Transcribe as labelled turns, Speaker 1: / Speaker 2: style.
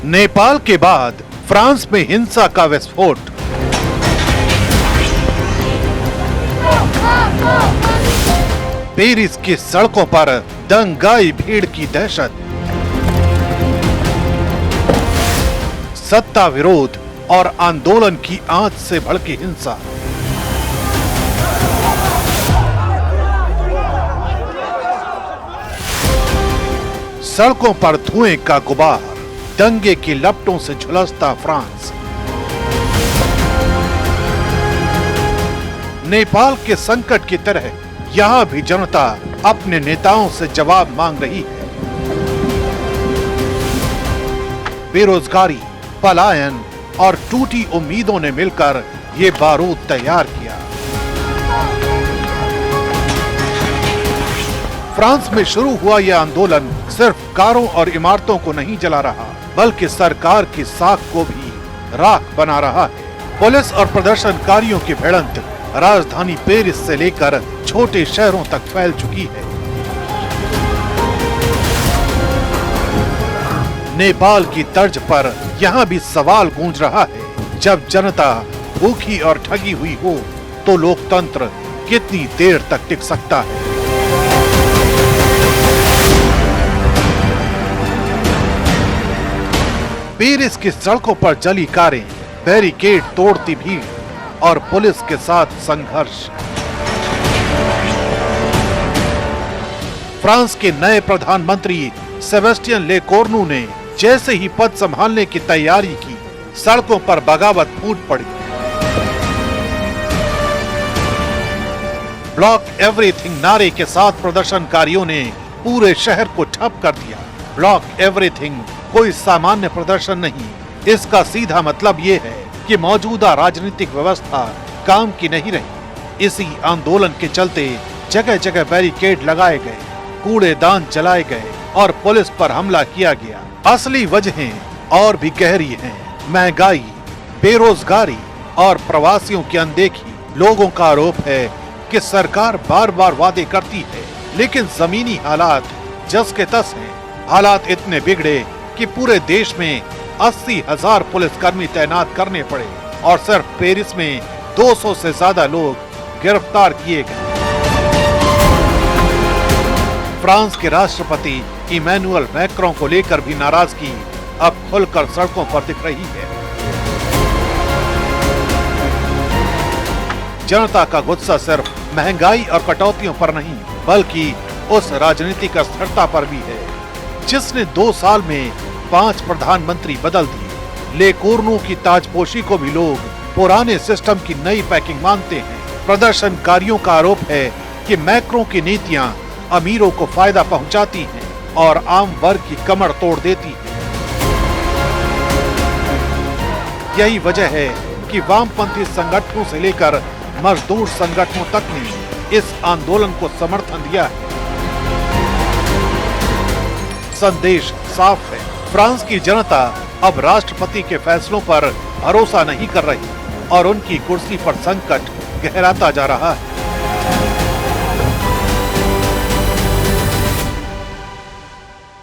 Speaker 1: नेपाल के बाद फ्रांस में हिंसा का विस्फोट। पेरिस की सड़कों पर दंगाई भीड़ की दहशत। सत्ता विरोध और आंदोलन की आंच से भड़की हिंसा। सड़कों पर धुएं का गुबार, दंगे की लपटों से झुलसता फ्रांस। नेपाल के संकट की तरह यहां भी जनता अपने नेताओं से जवाब मांग रही है। बेरोजगारी, पलायन और टूटी उम्मीदों ने मिलकर ये बारूद तैयार किया। फ्रांस में शुरू हुआ यह आंदोलन सिर्फ कारों और इमारतों को नहीं जला रहा, बल्कि सरकार की साख को भी राख बना रहा है। पुलिस और प्रदर्शनकारियों की भिड़ंत राजधानी पेरिस से लेकर छोटे शहरों तक फैल चुकी है। नेपाल की तर्ज पर यहाँ भी सवाल गूंज रहा है, जब जनता भूखी और ठगी हुई हो तो लोकतंत्र कितनी देर तक टिक सकता है। पेरिस की सड़कों पर जली कारें, बैरिकेड तोड़ती भीड़ और पुलिस के साथ संघर्ष। फ्रांस के नए प्रधानमंत्री सेबेस्टियन लेकोर्नू ने जैसे ही पद संभालने की तैयारी की, सड़कों पर बगावत फूट पड़ी। ब्लॉक एवरीथिंग नारे के साथ प्रदर्शनकारियों ने पूरे शहर को ठप कर दिया। ब्लॉक एवरीथिंग कोई सामान्य प्रदर्शन नहीं, इसका सीधा मतलब ये है कि मौजूदा राजनीतिक व्यवस्था काम की नहीं रही। इसी आंदोलन के चलते जगह जगह बैरिकेड लगाए गए, कूड़ेदान जलाए गए और पुलिस पर हमला किया गया। असली वजहें और भी गहरी हैं। महंगाई, बेरोजगारी और प्रवासियों की अनदेखी। लोगों का आरोप है कि सरकार बार बार वादे करती है, लेकिन जमीनी हालात जस के तस हैं। हालात इतने बिगड़े कि पूरे देश में 80,000 पुलिसकर्मी तैनात करने पड़े और सिर्फ पेरिस में 200 से ज्यादा लोग गिरफ्तार किए गए। फ्रांस के राष्ट्रपति इमैनुअल मैक्रों को लेकर भी नाराजगी अब खुलकर सड़कों पर दिख रही है। जनता का गुस्सा सिर्फ महंगाई और कटौतियों पर नहीं, बल्कि उस राजनीतिक अस्थिरता पर भी है जिसने 2 साल में 5 प्रधानमंत्री बदल दिए। लेकोर्नू की ताजपोशी को भी लोग पुराने सिस्टम की नई पैकिंग मानते हैं। प्रदर्शनकारियों का आरोप है कि मैक्रों की नीतियां अमीरों को फायदा पहुंचाती हैं और आम वर्ग की कमर तोड़ देती है। यही वजह है कि वामपंथी संगठनों से लेकर मजदूर संगठनों तक ने इस आंदोलन को समर्थन दिया है। संदेश साफ है, फ्रांस की जनता अब राष्ट्रपति के फैसलों पर भरोसा नहीं कर रही और उनकी कुर्सी पर संकट गहराता जा रहा है।